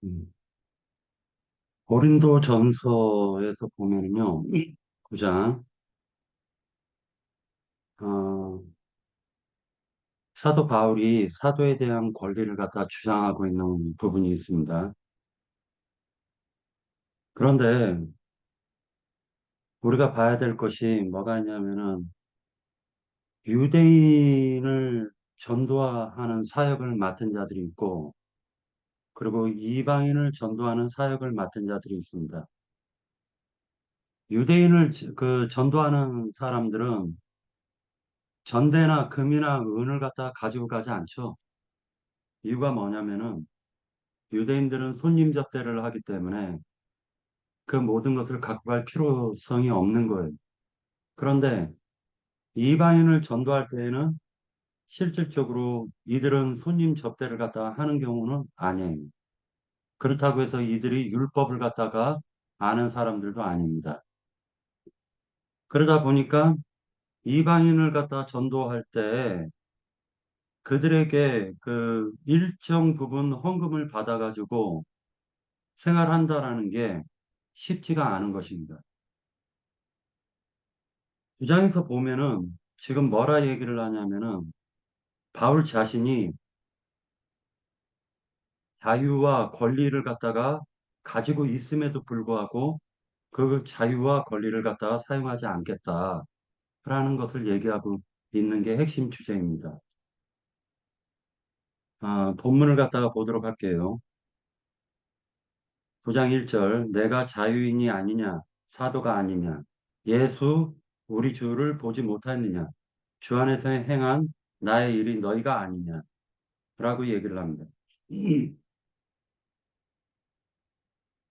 음, 고린도 전서에서 보면요, 9장, 어, 사도 바울이 사도에 대한 권리를 갖다 주장하고 있는 부분이 있습니다. 그런데 우리가 봐야 될 것이 뭐가 있냐면은 유대인을 전도하는 사역을 맡은 자들이 있고, 그리고 이방인을 전도하는 사역을 맡은 자들이 있습니다. 유대인을 전도하는 사람들은 전대나 금이나 은을 갖다 가지고 가지 않죠. 이유가 뭐냐면은 유대인들은 손님 접대를 하기 때문에 그 모든 것을 갖고 갈 필요성이 없는 거예요. 그런데 이방인을 전도할 때에는 실질적으로 이들은 손님 접대를 갖다 하는 경우는 아니에요. 그렇다고 해서 이들이 율법을 갖다가 아는 사람들도 아닙니다. 그러다 보니까 이방인을 갖다 전도할 때 그들에게 그 일정 부분 헌금을 받아가지고 생활한다라는 게 쉽지가 않은 것입니다. 주장에서 보면은 지금 뭐라 얘기를 하냐면은 바울 자신이 자유와 권리를 갖다가 가지고 있음에도 불구하고 그 자유와 권리를 갖다가 사용하지 않겠다라는 것을 얘기하고 있는 게 핵심 주제입니다. 본문을 갖다가 보도록 할게요. 9장 1절 내가 자유인이 아니냐 사도가 아니냐 예수 우리 주를 보지 못하느냐 주 안에서 행한 나의 일이 너희가 아니냐 라고 얘기를 합니다.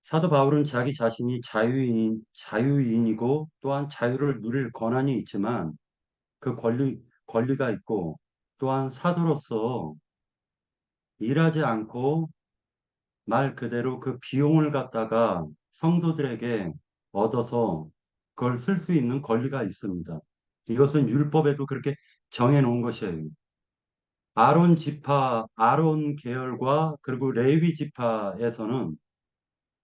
사도 바울은 자기 자신이 자유인이고 또한 자유를 누릴 권한이 있지만 그 권리가 있고 또한 사도로서 일하지 않고 말 그대로 그 비용을 갖다가 성도들에게 얻어서 그걸 쓸 수 있는 권리가 있습니다. 이것은 율법에도 그렇게 정해놓은 것이에요. 아론 계열과 그리고 레위 지파에서는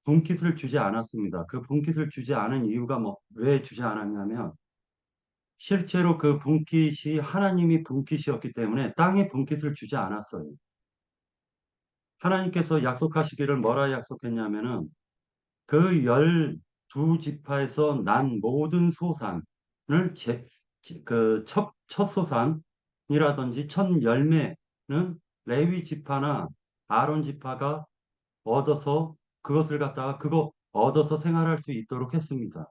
분깃을 주지 않았습니다. 그 분깃을 주지 않은 이유가 왜 주지 않았냐면 실제로 그 분깃이 하나님이 분깃이었기 때문에 땅에 분깃을 주지 않았어요. 하나님께서 약속하시기를 뭐라 약속했냐면은 그 12지파에서 난 모든 소산을 첫 소산이라든지 첫 열매는 레위 지파나 아론 지파가 얻어서 그것을 갖다가 그거 얻어서 생활할 수 있도록 했습니다.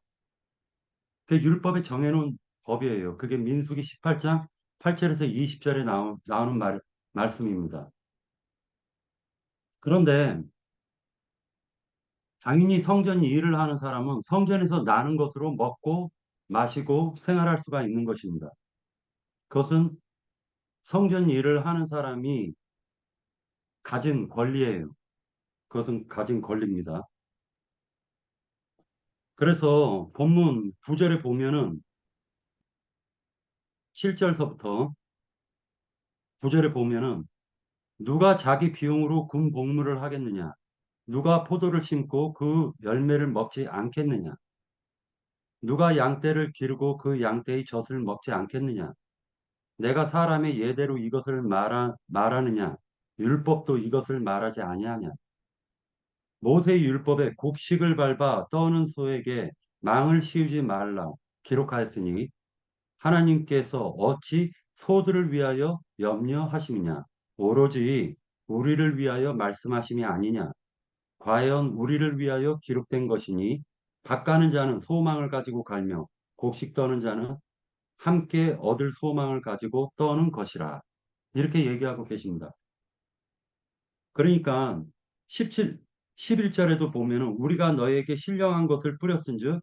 그 율법에 정해놓은 법이에요. 그게 민수기 18장 8절에서 20절에 나오는 말씀입니다. 그런데 당연히 성전 일을 하는 사람은 성전에서 나는 것으로 먹고 마시고 생활할 수가 있는 것입니다. 그것은 성전 일을 하는 사람이 가진 권리예요. 그것은 가진 권리입니다. 그래서 본문 9절에 보면은 7절서부터 9절에 보면은 누가 자기 비용으로 군 복무를 하겠느냐? 누가 포도를 심고 그 열매를 먹지 않겠느냐? 누가 양떼를 기르고 그 양떼의 젖을 먹지 않겠느냐? 내가 사람의 예대로 이것을 말하느냐? 율법도 이것을 말하지 아니하냐? 모세 율법에 곡식을 밟아 떠는 소에게 망을 씌우지 말라 기록하였으니 하나님께서 어찌 소들을 위하여 염려하심이냐? 오로지 우리를 위하여 말씀하심이 아니냐? 과연 우리를 위하여 기록된 것이니 밭가는 자는 소망을 가지고 갈며 곡식 떠는 자는 함께 얻을 소망을 가지고 떠는 것이라. 이렇게 얘기하고 계십니다. 그러니까 17, 11절에도 보면은 우리가 너에게 신령한 것을 뿌렸은즉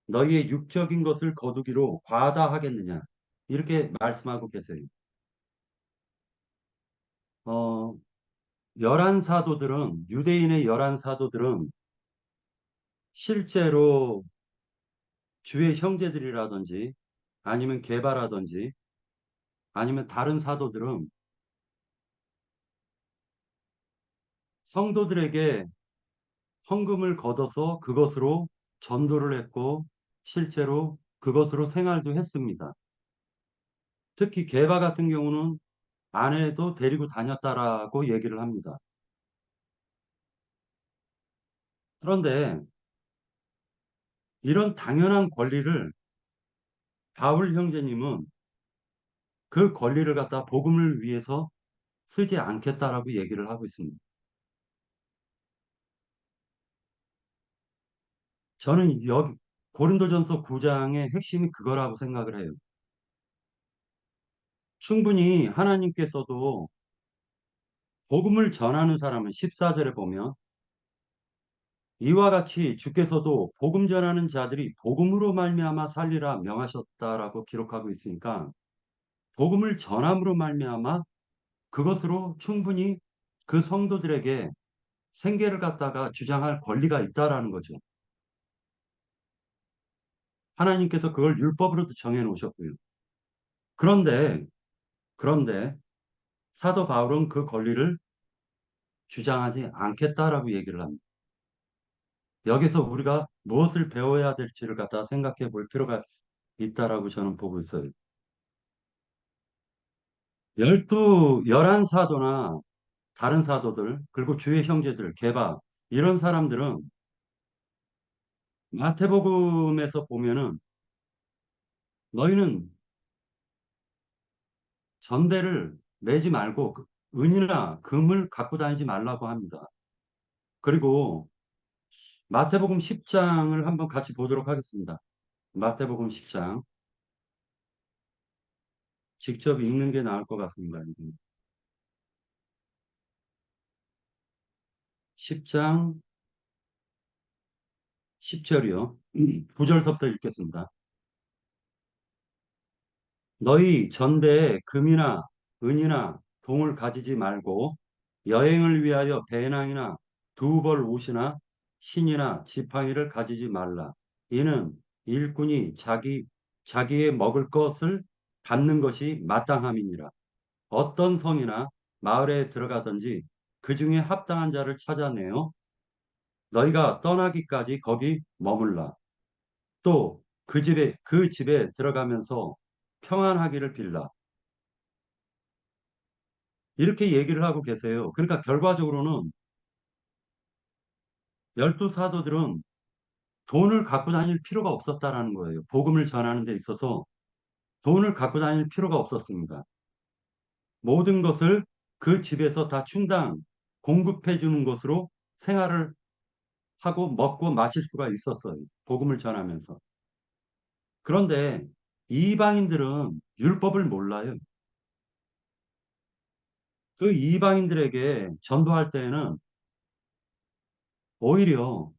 너희의 육적인 것을 거두기로 과다하겠느냐. 이렇게 말씀하고 계세요. 어, 열한 사도들은 유대인의 열한 사도들은 실제로 주의 형제들이라든지 아니면 개바라든지 아니면 다른 사도들은 성도들에게 헌금을 걷어서 그것으로 전도를 했고 실제로 그것으로 생활도 했습니다. 특히 게바 같은 경우는 아내도 데리고 다녔다라고 얘기를 합니다. 그런데 이런 당연한 권리를 바울 형제님은 그 권리를 갖다 복음을 위해서 쓰지 않겠다라고 얘기를 하고 있습니다. 저는 여기 고린도전서 9장의 핵심이 그거라고 생각을 해요. 충분히 하나님께서도 복음을 전하는 사람은 14절에 보면 이와 같이 주께서도 복음 전하는 자들이 복음으로 말미암아 살리라 명하셨다라고 기록하고 있으니까 복음을 전함으로 말미암아 그것으로 충분히 그 성도들에게 생계를 갖다가 주장할 권리가 있다라는 거죠. 하나님께서 그걸 율법으로도 정해 놓으셨고요. 그런데 그런데 사도 바울은 그 권리를 주장하지 않겠다라고 얘기를 합니다. 여기서 우리가 무엇을 배워야 될지를 갖다 생각해 볼 필요가 있다라고 저는 보고 있어요. 11 사도나 다른 사도들, 그리고 주의 형제들, 게바, 이런 사람들은 마태복음에서 보면은 너희는 전대를 매지 말고 은이나 금을 갖고 다니지 말라고 합니다. 그리고 마태복음 10장을 한번 같이 보도록 하겠습니다. 마태복음 10장. 직접 읽는 게 나을 것 같습니다. 10장 10절이요. 9절부터 읽겠습니다. 너희 전대에 금이나 은이나 동을 가지지 말고 여행을 위하여 배낭이나 두 벌 옷이나 신이나 지팡이를 가지지 말라. 이는 일꾼이 자기의 먹을 것을 받는 것이 마땅함이니라. 어떤 성이나 마을에 들어가든지 그 중에 합당한 자를 찾아내어 너희가 떠나기까지 거기 머물라. 또 그 집에 들어가면서 평안하기를 빌라. 이렇게 얘기를 하고 계세요. 그러니까 결과적으로는 12 사도들은 돈을 갖고 다닐 필요가 없었다라는 거예요. 복음을 전하는 데 있어서 돈을 갖고 다닐 필요가 없었습니다. 모든 것을 그 집에서 다 충당 공급해 주는 것으로 생활을 하고 먹고 마실 수가 있었어요. 복음을 전하면서. 그런데 이방인들은 율법을 몰라요. 그 이방인들에게 전도할 때에는 오히려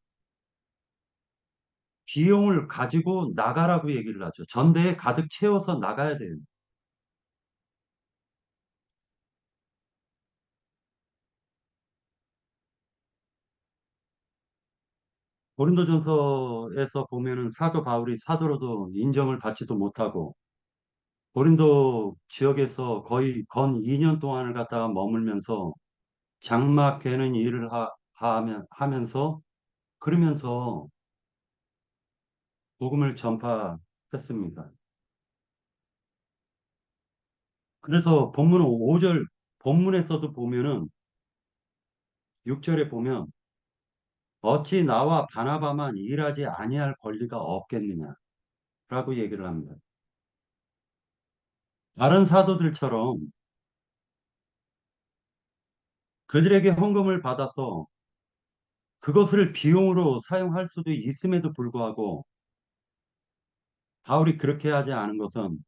비용을 가지고 나가라고 얘기를 하죠. 전대에 가득 채워서 나가야 돼요. 고린도전서에서 보면은 사도 바울이 사도로도 인정을 받지도 못하고 고린도 지역에서 거의 건 2년 동안을 갖다가 머물면서 장막 개는 일을 하면서 그러면서 복음을 전파했습니다. 그래서 본문 5절 본문에서도 보면은 6절에 보면 어찌 나와 바나바만 일하지 아니할 권리가 없겠느냐라고 얘기를 합니다. 다른 사도들처럼 그들에게 헌금을 받아서 그것을 비용으로 사용할 수도 있음에도 불구하고 바울이 그렇게 하지 않은 것은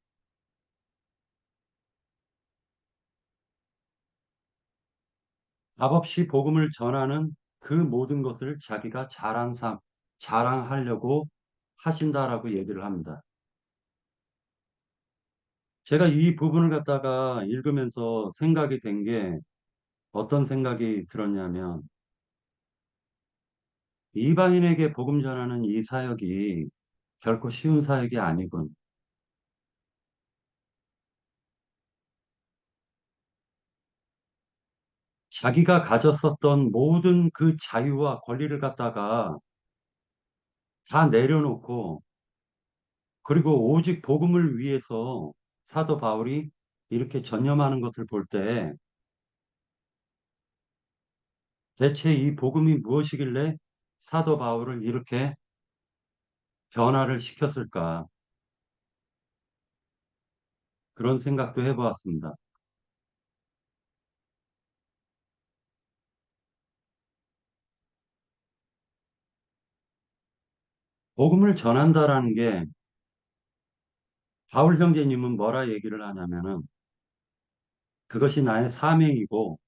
값없이 복음을 전하는 그 모든 것을 자기가 자랑하려고 하신다라고 얘기를 합니다. 제가 이 부분을 갖다가 읽으면서 생각이 된 게 어떤 생각이 들었냐면 이방인에게 복음 전하는 이 사역이 결코 쉬운 사역이 아니군. 자기가 가졌었던 모든 그 자유와 권리를 갖다가 다 내려놓고 그리고 오직 복음을 위해서 사도 바울이 이렇게 전념하는 것을 볼 때 대체 이 복음이 무엇이길래 사도 바울을 이렇게 변화를 시켰을까? 그런 생각도 해보았습니다. 복음을 전한다라는 게 바울 형제님은 뭐라 얘기를 하냐면은 그것이 나의 사명이고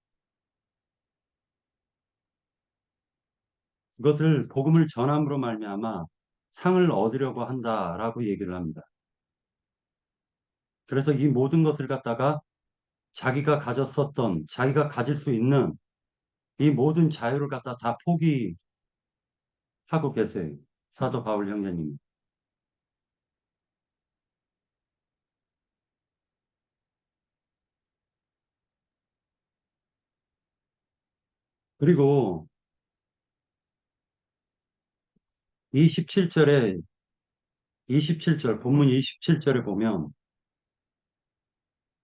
그것을 복음을 전함으로 말미암아 상을 얻으려고 한다라고 얘기를 합니다. 그래서 이 모든 것을 갖다가 자기가 가졌었던 자기가 가질 수 있는 이 모든 자유를 갖다 다 포기하고 계세요. 사도 바울 형제님. 그리고 이 17절에 27절 본문 27절에 보면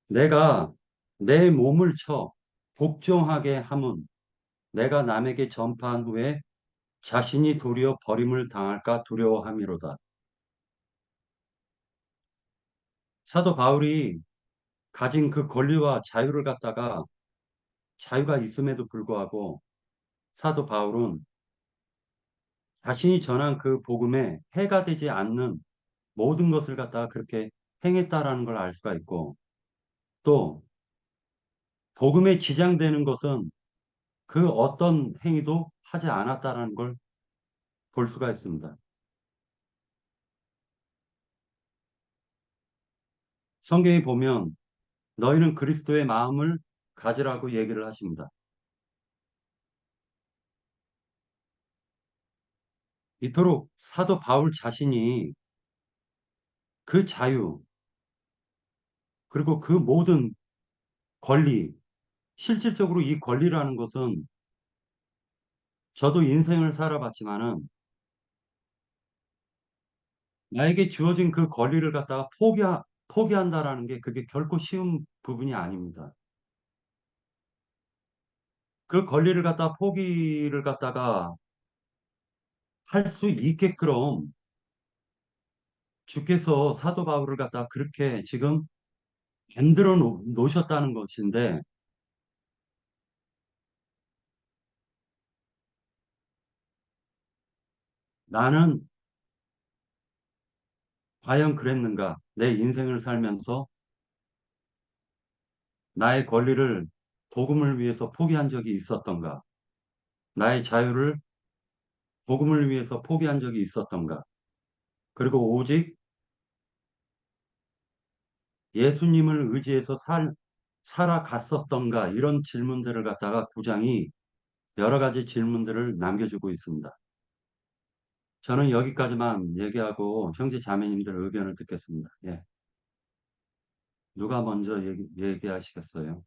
내가 내 몸을 쳐 복종하게 함은 내가 남에게 전파한 후에 자신이 도리어 버림을 당할까 두려워함이로다. 사도 바울이 가진 그 권리와 자유를 갖다가 자유가 있음에도 불구하고 사도 바울은 자신이 전한 그 복음에 해가 되지 않는 모든 것을 갖다가 그렇게 행했다라는 걸 알 수가 있고 또 복음에 지장되는 것은 그 어떤 행위도 하지 않았다라는 걸 볼 수가 있습니다. 성경에 보면 너희는 그리스도의 마음을 가지라고 얘기를 하십니다. 이토록 사도 바울 자신이 그 자유 그리고 그 모든 권리 실질적으로 이 권리라는 것은 저도 인생을 살아봤지만은 나에게 주어진 그 권리를 갖다가 포기한다라는 게 그게 결코 쉬운 부분이 아닙니다. 그 권리를 갖다 포기를 갖다가 할 수 있게끔 주께서 사도 바울을 갖다 그렇게 지금 만들어 놓으셨다는 것인데 나는 과연 그랬는가? 내 인생을 살면서 나의 권리를 복음을 위해서 포기한 적이 있었던가? 나의 자유를 복음을 위해서 포기한 적이 있었던가? 그리고 오직 예수님을 의지해서 살아갔었던가? 이런 질문들을 갖다가 구장이 여러 가지 질문들을 남겨주고 있습니다. 저는 여기까지만 얘기하고 형제 자매님들 의견을 듣겠습니다. 예. 누가 먼저 얘기하시겠어요?